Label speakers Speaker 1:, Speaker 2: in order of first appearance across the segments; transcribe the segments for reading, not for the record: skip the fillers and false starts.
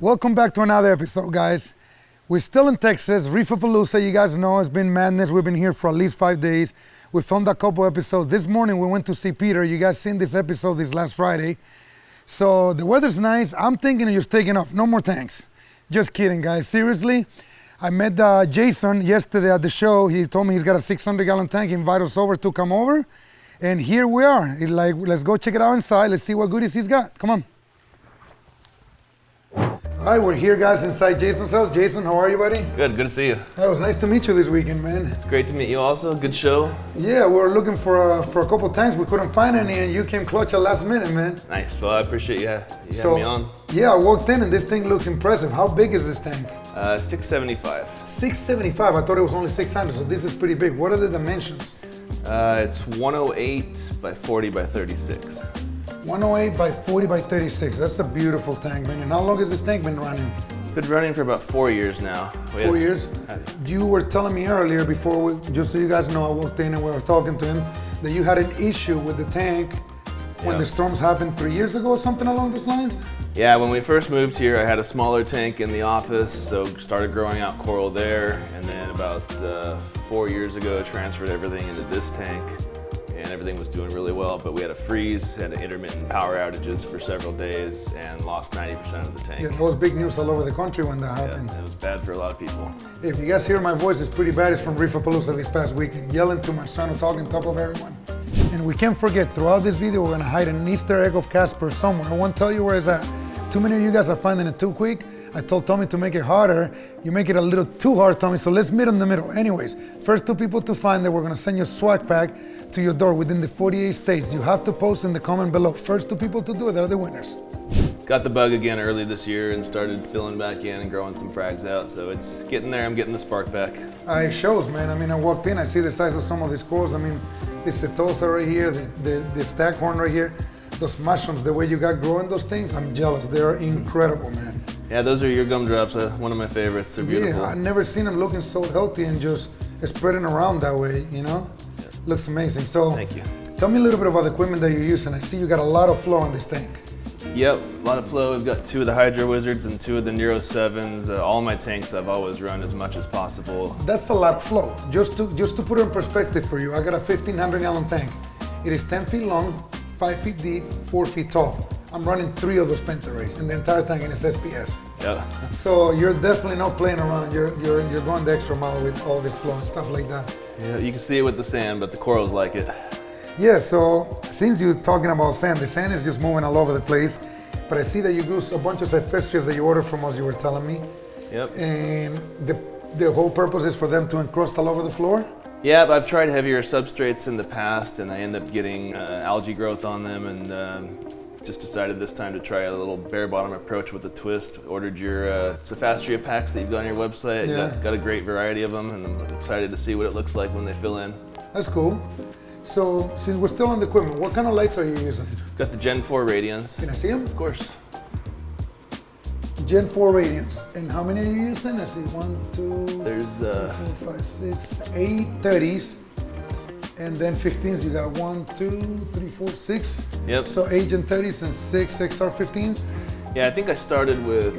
Speaker 1: Welcome back to another episode, guys. We're still in Texas, Reefapalooza. You guys know it's been madness. We've been here for at least 5 days. We filmed a couple episodes. This morning we went to see Peter. You guys seen this episode this last Friday. So the weather's nice. I'm thinking of just taking off. No more tanks. Just kidding, guys. Seriously. I met Jason yesterday at the show. He told me he's got a 600-gallon tank. He invited us over to come over. And here we are. He's like, let's go check it out inside. Let's see what goodies he's got. Come on. All right, we're here, guys, inside Jason's house. Jason, how are you, buddy?
Speaker 2: Good to see you.
Speaker 1: It was nice to meet you this weekend, man.
Speaker 2: It's great to meet you also. Good show.
Speaker 1: Yeah, we were looking for a couple tanks. We couldn't find any, and you came clutch at last minute, man.
Speaker 2: Nice. Well, I appreciate you having me on.
Speaker 1: Yeah, I walked in, and this thing looks impressive. How big is this tank?
Speaker 2: 675.
Speaker 1: 675. I thought it was only 600, so this is pretty big. What are the dimensions?
Speaker 2: It's 108 by 40 by 36.
Speaker 1: 108 by 40 by 36. That's a beautiful tank, man. And how long has this tank been running?
Speaker 2: It's been running for about 4 years now.
Speaker 1: 4 years? You were telling me earlier before, just so you guys know, I walked in and we were talking to him, that you had an issue with the tank when the storms happened 3 years ago or something along those lines?
Speaker 2: Yeah, when we first moved here, I had a smaller tank in the office, so started growing out coral there. And then about 4 years ago, transferred everything into this tank. And everything was doing really well, but we had a freeze, had intermittent power outages for several days, and lost 90% of the tank.
Speaker 1: Yeah, that was big news all over the country when that happened.
Speaker 2: Yeah, it was bad for a lot of people.
Speaker 1: If you guys hear my voice, it's pretty bad. It's from Reefapalooza this past weekend, yelling too much, trying to talk on top of everyone. And we can't forget, throughout this video, we're gonna hide an Easter egg of Casper somewhere. I won't tell you where it's at. Too many of you guys are finding it too quick. I told Tommy to make it harder. You make it a little too hard, Tommy, so let's meet in the middle. Anyways, first 2 people to find it, we're gonna send you a swag pack to your door within the 48 states. You have to post in the comment below. First 2 people to do it are the winners.
Speaker 2: Got the bug again early this year and started filling back in and growing some frags out, so it's getting there. I'm getting the spark back.
Speaker 1: It shows, man. I mean, I walked in, I see the size of some of these corals. I mean, this setosa right here, the staghorn right here, those mushrooms, the way you got growing those things, I'm jealous. They're incredible, man.
Speaker 2: Yeah, those are your gumdrops, one of my favorites. They're beautiful.
Speaker 1: Yeah, I've never seen them looking so healthy and just spreading around that way, you know? Yeah. Looks amazing. So,
Speaker 2: thank you.
Speaker 1: Tell me a little bit about the equipment that you're using. I see you got a lot of flow in this tank.
Speaker 2: Yep, a lot of flow. We've got 2 of the Hydro Wizards and 2 of the Nero 7s. All my tanks I've always run as much as possible.
Speaker 1: That's a lot of flow. Just to put it in perspective for you, I got a 1,500-gallon tank. It is 10 feet long, 5 feet deep, 4 feet tall. I'm running 3 of those pentarays in the entire tank, and it's SPS.
Speaker 2: Yeah.
Speaker 1: So you're definitely not playing around. You're going the extra mile with all this flow and stuff like that.
Speaker 2: Yeah, you can see it with the sand, but the corals like it.
Speaker 1: Yeah, so since you're talking about sand, the sand is just moving all over the place. But I see that you use a bunch of Filtration that you ordered from us, you were telling me.
Speaker 2: Yep.
Speaker 1: And the whole purpose is for them to encrust all over the floor?
Speaker 2: Yeah, I've tried heavier substrates in the past, and I end up getting algae growth on them, and just decided this time to try a little bare bottom approach with a twist. Ordered your Cephastria packs that you've got on your website.
Speaker 1: Yeah.
Speaker 2: Got a great variety of them, and I'm excited to see what it looks like when they fill in.
Speaker 1: That's cool. So, since we're still on the equipment, what kind of lights are you using?
Speaker 2: Got the Gen 4 Radians.
Speaker 1: Can I see them?
Speaker 2: Of course.
Speaker 1: Gen 4 Radians. And how many are you using? I see 1, 2,
Speaker 2: There's
Speaker 1: 4, 5, 6, 8 30s. And then 15s, you got 1, 2, 3, 4, 6.
Speaker 2: Yep.
Speaker 1: So 8 Gen 30s and 6 XR15s?
Speaker 2: Yeah, I think I started with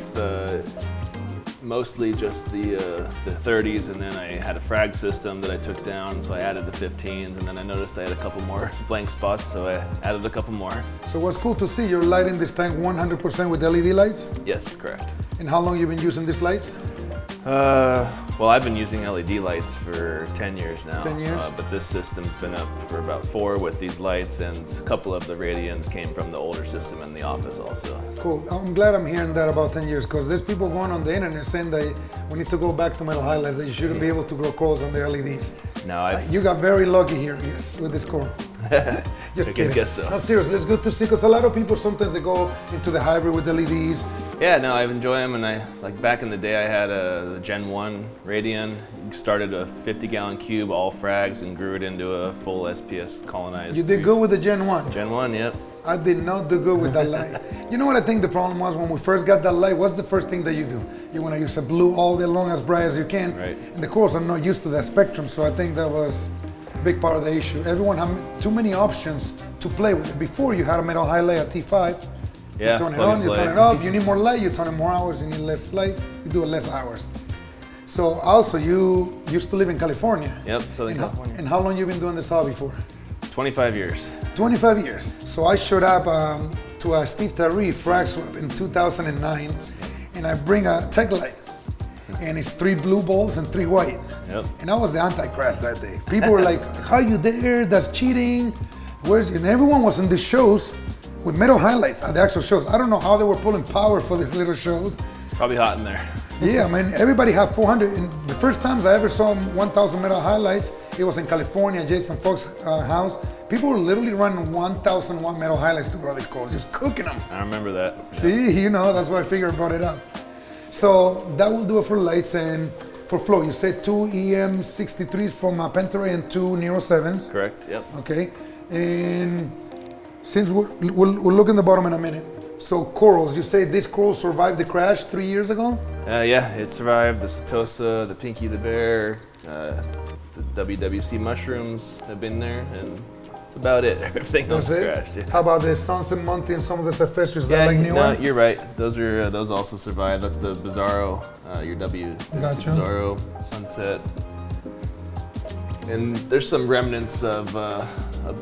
Speaker 2: mostly just the 30s, and then I had a frag system that I took down, so I added the 15s, and then I noticed I had a couple more blank spots, so I added a couple more.
Speaker 1: So what's cool to see, you're lighting this tank 100% with LED lights?
Speaker 2: Yes, correct.
Speaker 1: And how long you been using these lights?
Speaker 2: Well, I've been using LED lights for 10 years now.
Speaker 1: 10 years?
Speaker 2: But this system's been up for about 4 with these lights, and a couple of the Radians came from the older system in the office also.
Speaker 1: Cool. I'm glad I'm hearing that about 10 years, because there's people going on the internet saying that we need to go back to metal highlights, that you shouldn't be able to grow corals on the LEDs.
Speaker 2: No,
Speaker 1: You got very lucky here, yes, with this coral. Just kidding.
Speaker 2: I guess so.
Speaker 1: No, seriously, it's good to see, because a lot of people sometimes they go into the hybrid with LEDs.
Speaker 2: Yeah, no, I enjoy them, and like back in the day I had a Gen 1 Radian, started a 50-gallon cube, all frags, and grew it into a full SPS colonized.
Speaker 1: You did good with the Gen 1.
Speaker 2: Gen 1, yep.
Speaker 1: I did not do good with that light. You know what I think the problem was when we first got that light? What's the first thing that you do? You want to use a blue all day long, as bright as you can.
Speaker 2: Right.
Speaker 1: And the corals are not used to that spectrum, so I think that was a big part of the issue. Everyone had too many options to play with. Before you had a metal highlight, a T5,
Speaker 2: Yeah,
Speaker 1: You turn it
Speaker 2: plug
Speaker 1: on,
Speaker 2: and
Speaker 1: you
Speaker 2: play.
Speaker 1: turn it off. You need more light, you turn it more hours. You need less light, you do it less hours. So also, you used to live in California.
Speaker 2: Yep, Southern California.
Speaker 1: And how long you been doing this hobby for?
Speaker 2: 25 years.
Speaker 1: 25 years. So I showed up to a Steve Tyree frag swap in 2009, and I bring a tech light, and it's 3 blue bulbs and 3 white.
Speaker 2: Yep.
Speaker 1: And I was the antichrist that day. People were like, "How you there? That's cheating." And everyone was in these shows with metal highlights at the actual shows. I don't know how they were pulling power for these little shows.
Speaker 2: Probably hot in there.
Speaker 1: Yeah, man, everybody had 400. And the first times I ever saw 1,000 metal highlights, it was in California, Jason Fox's house. People were literally running 1,000 watt metal highlights to grow these corals, just cooking them.
Speaker 2: I remember that.
Speaker 1: See, that's why I figured I brought it up. So that will do it for lights. And for flow, you said 2 EM63s from Penteray and 2 Nero 7s.
Speaker 2: Correct, yep.
Speaker 1: Okay, and since we'll look in the bottom in a minute. So corals, you say this coral survived the crash 3 years ago?
Speaker 2: Yeah, it survived the Setosa, the Pinky the Bear, the WWC mushrooms have been there, and that's about it. Everything else crashed. Yeah.
Speaker 1: How about the Sunset Monty and some of the Cephesius? Is that
Speaker 2: Yeah,
Speaker 1: like newer?
Speaker 2: no, you're right. Those also survived. That's the Bizarro, your WWC
Speaker 1: Gotcha.
Speaker 2: Bizarro, Sunset. And there's some remnants of a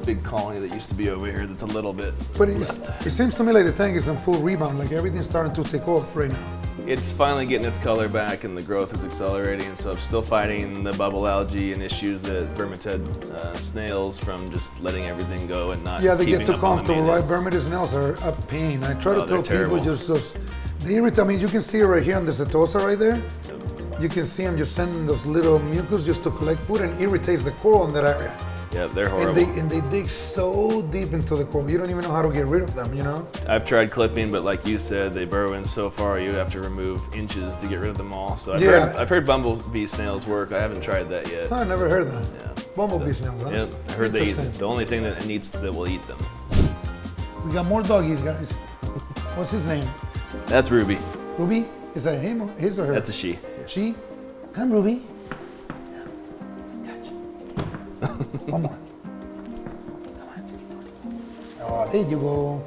Speaker 2: big colony that used to be over here that's a little bit
Speaker 1: But it seems to me like the tank is in full rebound, like everything's starting to take off right now.
Speaker 2: It's finally getting its color back and the growth is accelerating, so I'm still fighting the bubble algae and issues that vermited snails from just letting everything go and not
Speaker 1: Yeah, they get
Speaker 2: keeping
Speaker 1: too
Speaker 2: up on the
Speaker 1: comfortable, right?
Speaker 2: maintenance.
Speaker 1: Vermited snails are a pain. I try to
Speaker 2: Oh,
Speaker 1: tell
Speaker 2: they're
Speaker 1: people
Speaker 2: terrible.
Speaker 1: they irritate. I mean, you can see it right here on the Setosa right there. You can see them just sending those little mucus just to collect food and irritates the coral in that area.
Speaker 2: Yeah, they're horrible.
Speaker 1: And they dig so deep into the coral, you don't even know how to get rid of them, you know?
Speaker 2: I've tried clipping, but like you said, they burrow in so far you have to remove inches to get rid of them all. So I've heard bumblebee snails work. I haven't tried that yet.
Speaker 1: I never heard that.
Speaker 2: Yeah.
Speaker 1: Bumblebee snails, huh?
Speaker 2: Yep, I heard they eat
Speaker 1: Interesting.
Speaker 2: the only thing that will eat them.
Speaker 1: We got more doggies, guys. What's his name?
Speaker 2: That's Ruby.
Speaker 1: Ruby? Is that him, his or her?
Speaker 2: That's a she.
Speaker 1: She? Come, Ruby. One more. Come on. Oh, there you go.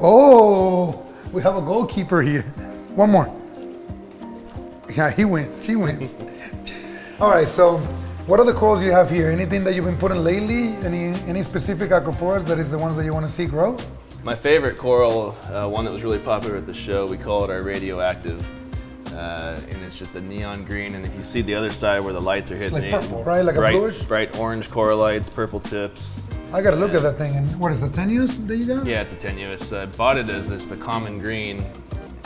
Speaker 1: Oh, we have a goalkeeper here. One more. Yeah, he wins. She wins. All right, so what are the corals you have here? Anything that you've been putting lately? Any specific acroporas that is the ones that you want to see grow?
Speaker 2: My favorite coral, one that was really popular at the show, we call it our radioactive. And it's just a neon green, and if you see the other side where the lights are hitting
Speaker 1: like
Speaker 2: it,
Speaker 1: purple, right? Like a bluish?
Speaker 2: bright orange coral lights, purple tips.
Speaker 1: I gotta look at that thing. And what is it, tenuous that you got?
Speaker 2: Yeah, it's a tenuous. I bought it as just a common green,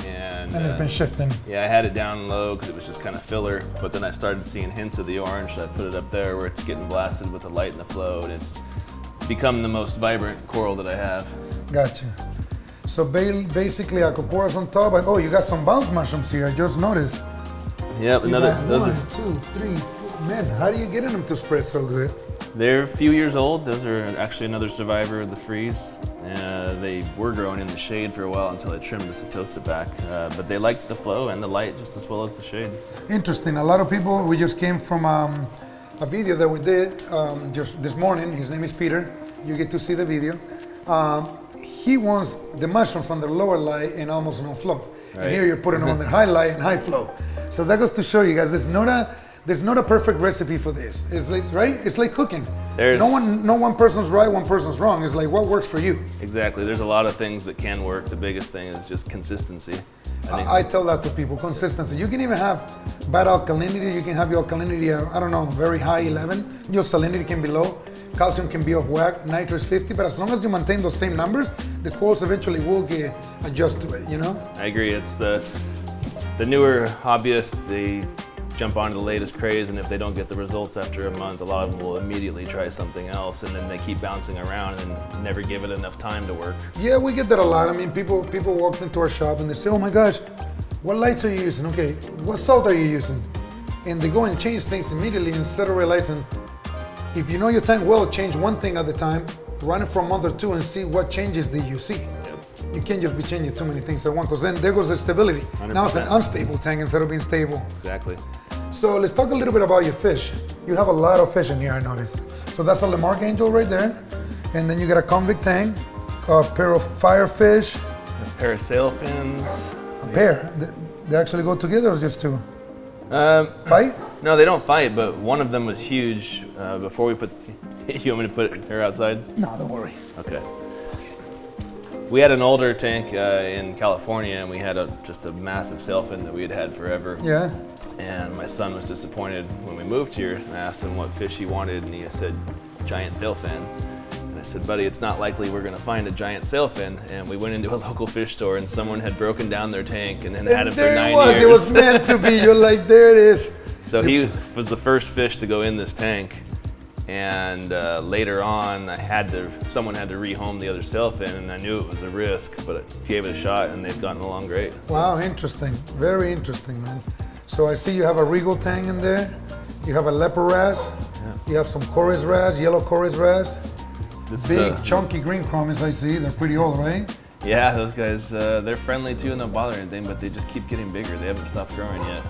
Speaker 2: and
Speaker 1: And it's been shifting.
Speaker 2: yeah, I had it down low because it was just kind of filler. But then I started seeing hints of the orange, so I put it up there where it's getting blasted with the light and the flow, and it's become the most vibrant coral that I have.
Speaker 1: Gotcha. So basically acroporas on top. Oh, you got some bounce mushrooms here. I just noticed.
Speaker 2: Yep,
Speaker 1: You
Speaker 2: another.
Speaker 1: got
Speaker 2: Those
Speaker 1: one,
Speaker 2: are
Speaker 1: 2, 3, 4. Man, how do you get them to spread so good?
Speaker 2: they're a few years old. Those are actually another survivor of the freeze. They were growing in the shade for a while until I trimmed the Setosa back. But they liked the flow and the light just as well as the shade.
Speaker 1: Interesting. A lot of people. We just came from a video that we did just this morning. His name is Peter. You get to see the video. He wants the mushrooms on the lower light and almost no flow.
Speaker 2: Right.
Speaker 1: And here you're putting them on the high light and high flow. So that goes to show you guys there's not a perfect recipe for this. It's like, right? It's like cooking. No one person's right, one person's wrong. It's like what works for you.
Speaker 2: Exactly. There's a lot of things that can work. The biggest thing is just consistency.
Speaker 1: I tell that to people, consistency. You can even have bad alkalinity. You can have your alkalinity, I don't know, very high 11. Your salinity can be low. Calcium can be off whack. Nitrous 50. But as long as you maintain those same numbers, the corals eventually will adjust to it, you know?
Speaker 2: I agree. It's the newer hobbyists, they jump onto the latest craze, and if they don't get the results after a month, a lot of them will immediately try something else, and then they keep bouncing around and never give it enough time to work.
Speaker 1: Yeah, we get that a lot. I mean, people walk into our shop and they say, oh my gosh, what lights are you using? Okay, what salt are you using? And they go and change things immediately instead of realizing, if you know your tank well, change one thing at a time, run it for a month or two and see what changes did you see.
Speaker 2: Yep.
Speaker 1: You can't just be changing too many things at once, because then there goes the stability.
Speaker 2: 100%.
Speaker 1: Now it's an unstable tank instead of being stable.
Speaker 2: Exactly.
Speaker 1: So let's talk a little bit about your fish. You have a lot of fish in here, I noticed. So that's a Lamarck angel right there. And then you got a convict tang, A pair of firefish.
Speaker 2: A pair of sailfins.
Speaker 1: A pair. They actually go together or just two? Fight?
Speaker 2: No, they don't fight, but one of them was huge. Before we put, you want me to put her outside?
Speaker 1: No, don't worry.
Speaker 2: Okay. We had an older tank in California, and we had just a massive sailfin that we had had forever.
Speaker 1: Yeah.
Speaker 2: And my son was disappointed when we moved here. And I asked him what fish he wanted, and he said giant sailfin. And I said, buddy, it's not likely we're gonna find a giant sailfin. And we went into a local fish store, and someone had broken down their tank and then had him for 9 years.
Speaker 1: It was meant to be. You're like, there it is.
Speaker 2: So he was the first fish to go in this tank. And later on, someone had to rehome the other sailfin, and I knew it was a risk, but I gave it a shot, and they've gotten along great.
Speaker 1: Wow, interesting. Very interesting, man. So I see you have a regal tang in there. You have a leopard wrasse.
Speaker 2: Yeah.
Speaker 1: You have some chorus wrasse, yellow chorus wrasse. Big,
Speaker 2: is,
Speaker 1: chunky green chromis, I see. They're pretty old, right?
Speaker 2: Yeah, those guys, they're friendly too and don't bother anything, but they just keep getting bigger. They haven't stopped growing yet.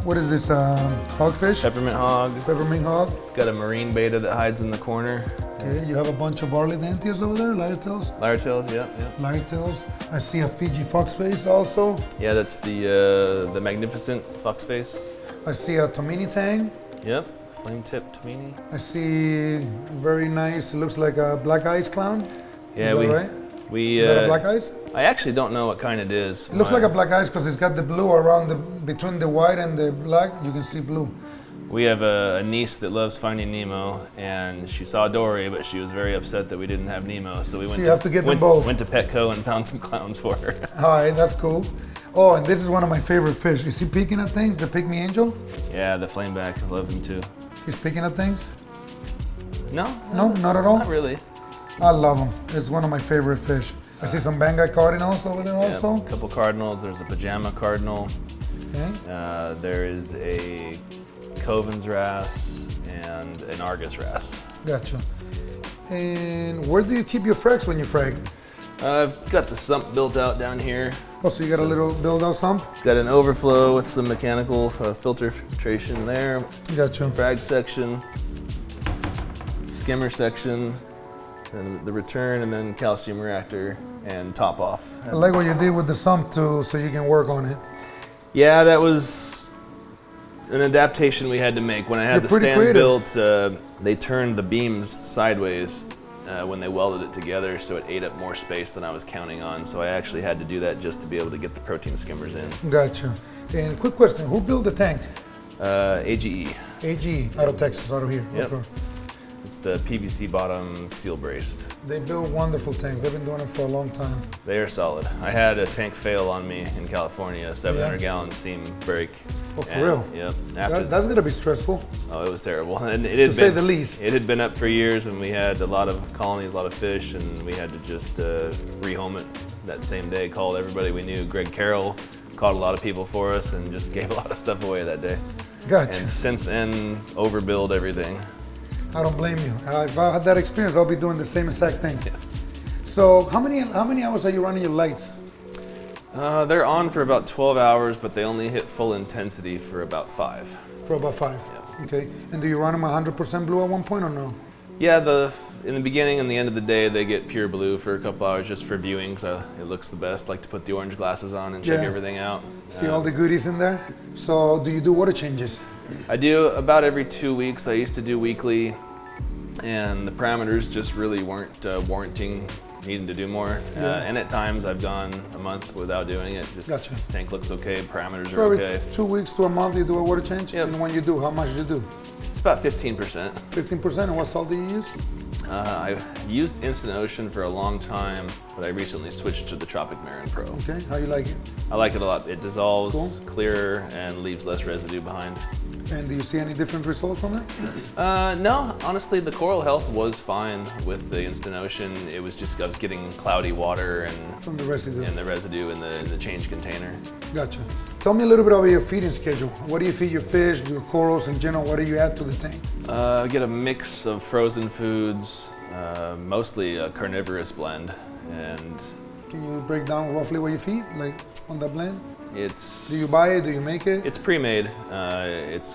Speaker 1: What is this, hogfish?
Speaker 2: Peppermint hog.
Speaker 1: Peppermint hog.
Speaker 2: Got a marine beta that hides in the corner.
Speaker 1: Okay, you have a bunch of Arlidentias over there, lyre-tails?
Speaker 2: Lyre-tails, yeah.
Speaker 1: Lyre-tails. I see a Fiji foxface also.
Speaker 2: Yeah, that's the magnificent foxface.
Speaker 1: I see a Tomini tang.
Speaker 2: Yep, flame-tip Tomini.
Speaker 1: I see very nice, it looks like a black ice clown.
Speaker 2: Yeah,
Speaker 1: is that right? Is that a black ice?
Speaker 2: I actually don't know what kind it is.
Speaker 1: It looks like a black ice because it's got the blue around between the white and the black, you can see blue.
Speaker 2: We have a niece that loves Finding Nemo, and she saw Dory, but she was very upset that we didn't have Nemo. So we
Speaker 1: have to get them both.
Speaker 2: Went to Petco and found some clowns for her.
Speaker 1: All right, that's cool. Oh, and this is one of my favorite fish. Is he peeking at things, the pygmy angel?
Speaker 2: Yeah, the flameback, I love him too.
Speaker 1: He's picking at things?
Speaker 2: No,
Speaker 1: not at all?
Speaker 2: Not really.
Speaker 1: I love him. It's one of my favorite fish. I see some Bangai cardinals over there also.
Speaker 2: A couple cardinals. There's a pajama cardinal.
Speaker 1: Okay.
Speaker 2: There is a Covan's wrasse and an Argus wrasse.
Speaker 1: Gotcha. And where do you keep your frags when you frag?
Speaker 2: I've got the sump built out down here.
Speaker 1: Oh, so you got a little build-out sump?
Speaker 2: Got an overflow with some mechanical filtration there.
Speaker 1: Gotcha.
Speaker 2: Frag section, skimmer section, and the return, and then calcium reactor and top off.
Speaker 1: I like what you did with the sump too, so you can work on it.
Speaker 2: Yeah, that was an adaptation we had to make. When I had the stand built, they turned the beams sideways when they welded it together, so it ate up more space than I was counting on. So I actually had to do that just to be able to get the protein skimmers in.
Speaker 1: Gotcha. And quick question, who built the tank?
Speaker 2: AGE.
Speaker 1: AGE, out of Texas, out of here.
Speaker 2: Yep. It's the PVC bottom, steel braced.
Speaker 1: They build wonderful tanks. They've been doing it for a long time.
Speaker 2: They are solid. I had a tank fail on me in California, a 700-gallon seam break.
Speaker 1: Oh, for real?
Speaker 2: Yep.
Speaker 1: That's gonna be stressful.
Speaker 2: Oh, it was terrible. And
Speaker 1: to say the least.
Speaker 2: It had been up for years, and we had a lot of colonies, a lot of fish, and we had to just rehome it that same day. Called everybody we knew. Greg Carroll called a lot of people for us, and just gave a lot of stuff away that day.
Speaker 1: Gotcha.
Speaker 2: And since then, overbuild everything.
Speaker 1: I don't blame you. If I had that experience, I'll be doing the same exact thing.
Speaker 2: Yeah.
Speaker 1: So how many hours are you running your lights?
Speaker 2: They're on for about 12 hours, but they only hit full intensity for about 5.
Speaker 1: For about 5?
Speaker 2: Yeah.
Speaker 1: Okay. And do you run them 100% blue at one point or no?
Speaker 2: Yeah, in the beginning and the end of the day, they get pure blue for a couple hours just for viewing, so it looks the best. Like to put the orange glasses on and check everything out.
Speaker 1: See all the goodies in there? So do you do water changes?
Speaker 2: I do about every 2 weeks. I used to do weekly, and the parameters just really weren't warranting needing to do more. And at times I've gone a month without doing it. Just
Speaker 1: Gotcha.
Speaker 2: Tank looks okay, parameters
Speaker 1: So
Speaker 2: are okay.
Speaker 1: every 2 weeks to a month you do a water change?
Speaker 2: Yep.
Speaker 1: And when you do, how much do you do?
Speaker 2: It's about 15%.
Speaker 1: 15%, and what salt do you use?
Speaker 2: I've used Instant Ocean for a long time, but I recently switched to the Tropic Marin Pro.
Speaker 1: Okay, how you like it?
Speaker 2: I like it a lot. It dissolves
Speaker 1: Cool.
Speaker 2: clearer and leaves less residue behind.
Speaker 1: And do you see any different results from it?
Speaker 2: No, honestly, the coral health was fine with the Instant Ocean. It was just I was getting cloudy water and
Speaker 1: From the residue?
Speaker 2: and the residue in the change container.
Speaker 1: Gotcha. Tell me a little bit about your feeding schedule. What do you feed your fish, your corals in general? What do you add to the tank?
Speaker 2: I get a mix of frozen foods, mostly a carnivorous blend, and
Speaker 1: Can you break down roughly what you feed, like on that blend?
Speaker 2: it's
Speaker 1: Do you buy it? Do you make it?
Speaker 2: It's pre-made. It's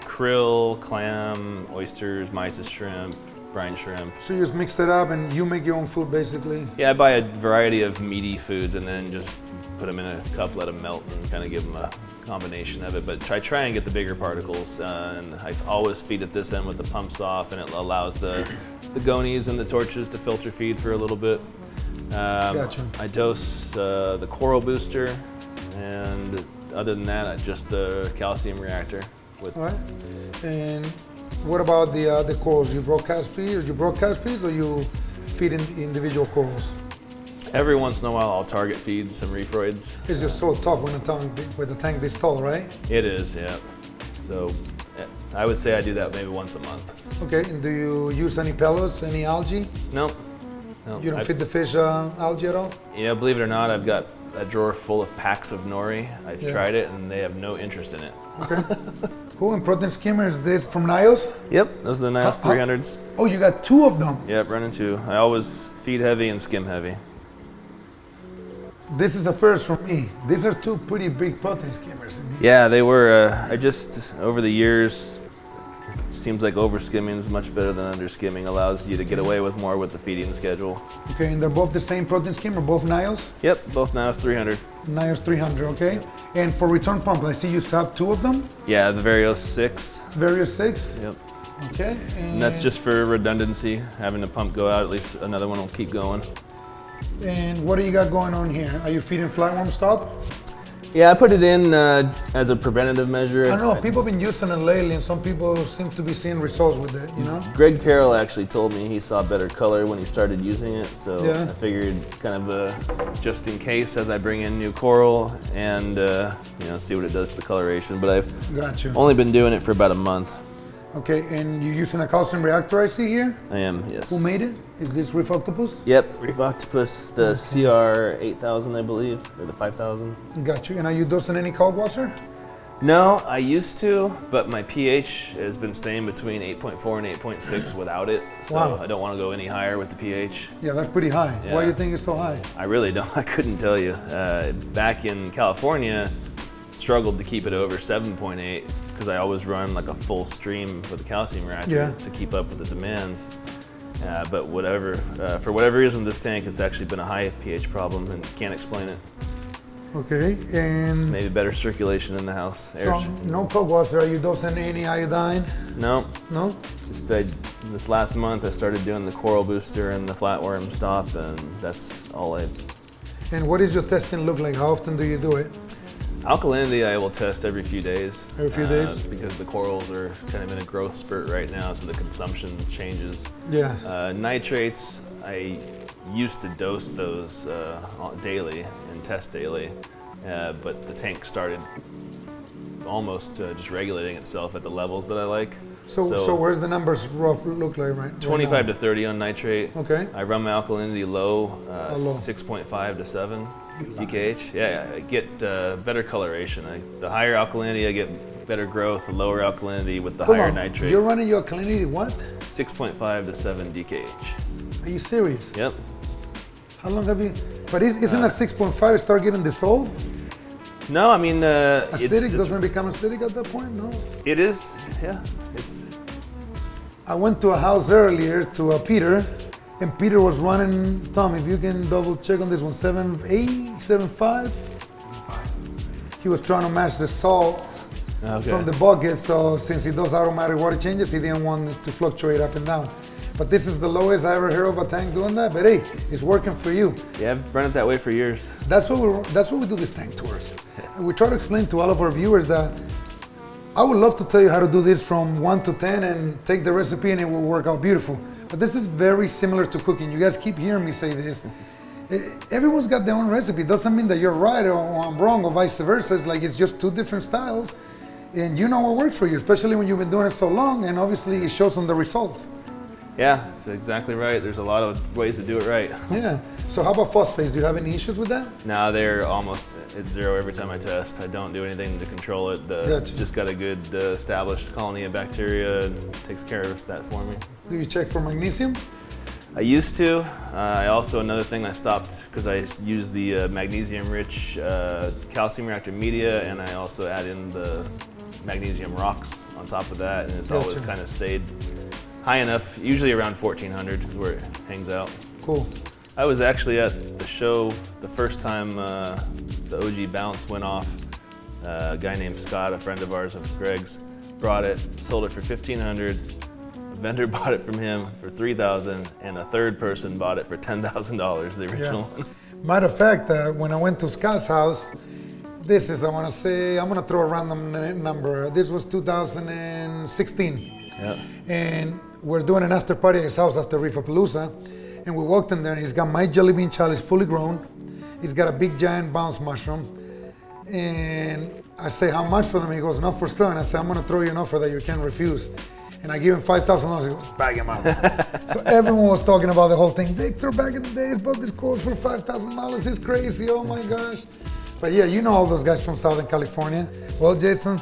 Speaker 2: krill, clam, oysters, mysis shrimp, brine shrimp.
Speaker 1: So you just mix it up and you make your own food basically?
Speaker 2: Yeah, I buy a variety of meaty foods and then just put them in a cup, let them melt, and kind of give them a combination of it. But I try and get the bigger particles, and I always feed at this end with the pumps off, and it allows the gonies and the torches to filter feed for a little bit.
Speaker 1: Gotcha.
Speaker 2: I dose the coral booster, and other than that, just the calcium reactor. With
Speaker 1: All right. And what about the corals? You broadcast feed, or you feed in individual corals?
Speaker 2: Every once in a while, I'll target feed some reefroids.
Speaker 1: It's just so tough with the tank this tall, right?
Speaker 2: It is, yeah. So I would say I do that maybe once a month.
Speaker 1: Okay, and do you use any pellets, any algae?
Speaker 2: Nope.
Speaker 1: You don't feed the fish algae at all?
Speaker 2: Yeah, believe it or not, I've got a drawer full of packs of nori. I've tried it, and they have no interest in it.
Speaker 1: Okay. Cool. And protein skimmer, is this from Nios?
Speaker 2: Yep, those are the Nios 300s.
Speaker 1: Oh, you got 2 of them.
Speaker 2: Yep, running 2. I always feed heavy and skim heavy.
Speaker 1: This is a first for me. These are 2 pretty big protein skimmers.
Speaker 2: Yeah, they were. I just, over the years, seems like over skimming is much better than under skimming. Allows you to get away with more with the feeding schedule.
Speaker 1: Okay, and they're both the same protein skimmer, both Nios?
Speaker 2: Yep, both Nios 300.
Speaker 1: Nios 300, okay. And for return pump, I see you have 2 of them?
Speaker 2: Yeah, the Varios 6.
Speaker 1: Various 6?
Speaker 2: Yep.
Speaker 1: Okay.
Speaker 2: And that's just for redundancy, having the pump go out, at least another one will keep going.
Speaker 1: And what do you got going on here? Are you feeding flatworm stop?
Speaker 2: Yeah, I put it in as a preventative measure.
Speaker 1: I don't know, people have been using it lately and some people seem to be seeing results with it, you know?
Speaker 2: Greg Carroll actually told me he saw better color when he started using it, so
Speaker 1: Yeah.
Speaker 2: I figured kind of just in case as I bring in new coral and see what it does to the coloration. But I've
Speaker 1: Gotcha.
Speaker 2: only been doing it for about a month.
Speaker 1: Okay, and you're using a calcium reactor I see here?
Speaker 2: I am, yes.
Speaker 1: Who made it? Is this Reef Octopus?
Speaker 2: Yep, Reef Octopus, the CR 8000 I believe, or the 5000.
Speaker 1: Got you. And are you dosing any cold water?
Speaker 2: No, I used to, but my pH has been staying between 8.4 and 8.6 without it, so
Speaker 1: Wow.
Speaker 2: I don't want to go any higher with the pH.
Speaker 1: Yeah, that's pretty high.
Speaker 2: Yeah.
Speaker 1: Why do you think it's so high?
Speaker 2: I really don't. I couldn't tell you. Back in California, struggled to keep it over 7.8 because I always run like a full stream with the calcium reactor to keep up with the demands. But for whatever reason, this tank has actually been a high pH problem and can't explain it.
Speaker 1: Okay, and
Speaker 2: Maybe better circulation in the house.
Speaker 1: so no cold water. Are you dosing any iodine?
Speaker 2: No,
Speaker 1: No?
Speaker 2: just this last month I started doing the coral booster and the flatworm stop, and that's all I.
Speaker 1: And what does your testing look like? How often do you do it?
Speaker 2: Alkalinity I will test every few days.
Speaker 1: Every few days?
Speaker 2: Because the corals are kind of in a growth spurt right now, so the consumption changes.
Speaker 1: Yeah.
Speaker 2: Nitrates, I used to dose those daily and test daily, but the tank started almost just regulating itself at the levels that I like.
Speaker 1: So where's the numbers rough look like right
Speaker 2: 25 to 30 on nitrate.
Speaker 1: Okay.
Speaker 2: I run my alkalinity low,
Speaker 1: low?
Speaker 2: 6.5 to 7 DKH. Yeah, I get better coloration. The higher alkalinity, I get better growth. The lower alkalinity with the higher nitrate.
Speaker 1: You're running your alkalinity what?
Speaker 2: 6.5 to 7 DKH.
Speaker 1: Are you serious?
Speaker 2: Yep.
Speaker 1: How long have you? But isn't a 6.5 start getting dissolved?
Speaker 2: No, I mean
Speaker 1: Acidic doesn't become acidic at that point. No.
Speaker 2: It is. Yeah. It's.
Speaker 1: I went to a house earlier to Peter, and Peter was running. Tom, if you can double check on this one, 7.8, 7.5. He was trying to match the salt from the bucket. So since he does automatic water changes, he didn't want it to fluctuate up and down. But this is the lowest I ever heard of a tank doing that. But hey, it's working for you.
Speaker 2: Yeah, I've run it that way for years.
Speaker 1: That's what we do these tank tours. And we try to explain to all of our viewers that I would love to tell you how to do this from 1 to 10 and take the recipe and it will work out beautiful. But this is very similar to cooking. You guys keep hearing me say this. Everyone's got their own recipe. It doesn't mean that you're right or I'm wrong or vice versa. It's like it's just 2 different styles. And you know what works for you, especially when you've been doing it so long, and obviously it shows on the results.
Speaker 2: Yeah, that's exactly right. There's a lot of ways to do it right.
Speaker 1: Yeah. So how about phosphates? Do you have any issues with that?
Speaker 2: No, they're almost at 0 every time I test. I don't do anything to control it.
Speaker 1: Gotcha.
Speaker 2: Just got a good established colony of bacteria and takes care of that for me.
Speaker 1: Do you check for magnesium?
Speaker 2: I used to. I also, another thing I stopped because I use the magnesium-rich calcium reactor media, and I also add in the magnesium rocks on top of that, and it's always kind of stayed high enough, usually around 1400 is where it hangs out.
Speaker 1: Cool.
Speaker 2: I was actually at the show the first time the OG bounce went off. A guy named Scott, a friend of ours, of Greg's, brought it, sold it for 1500. A vendor bought it from him for 3000, and a third person bought it for $10,000, the original one.
Speaker 1: Matter of fact, when I went to Scott's house, this is, I want to say, I'm going to throw a random number. This was 2016.
Speaker 2: Yeah.
Speaker 1: And we're doing an after party at his house after Reefapalooza. And we walked in there, and he's got my jelly bean chalice fully grown. He's got a big giant bounce mushroom. And I say, how much for them? He goes, not for sale. And I say, I'm going to throw you an offer that you can't refuse. And I give him $5,000. He goes, bag him out. So everyone was talking about the whole thing. Victor, back in the days, bought this course for $5,000. It's crazy. Oh my gosh. But yeah, you know all those guys from Southern California. Well, Jason,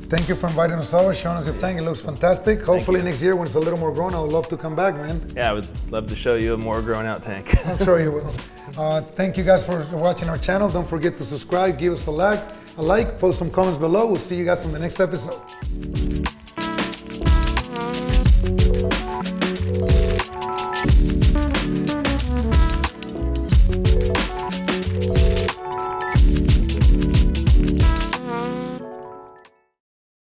Speaker 1: thank you for inviting us over, showing us your tank. It looks fantastic. Hopefully next year when it's a little more grown, I would love to come back, man.
Speaker 2: Yeah, I would love to show you a more grown out tank.
Speaker 1: I'm sure you will. Thank you guys for watching our channel. Don't forget to subscribe, give us a like, post some comments below. We'll see you guys on the next episode.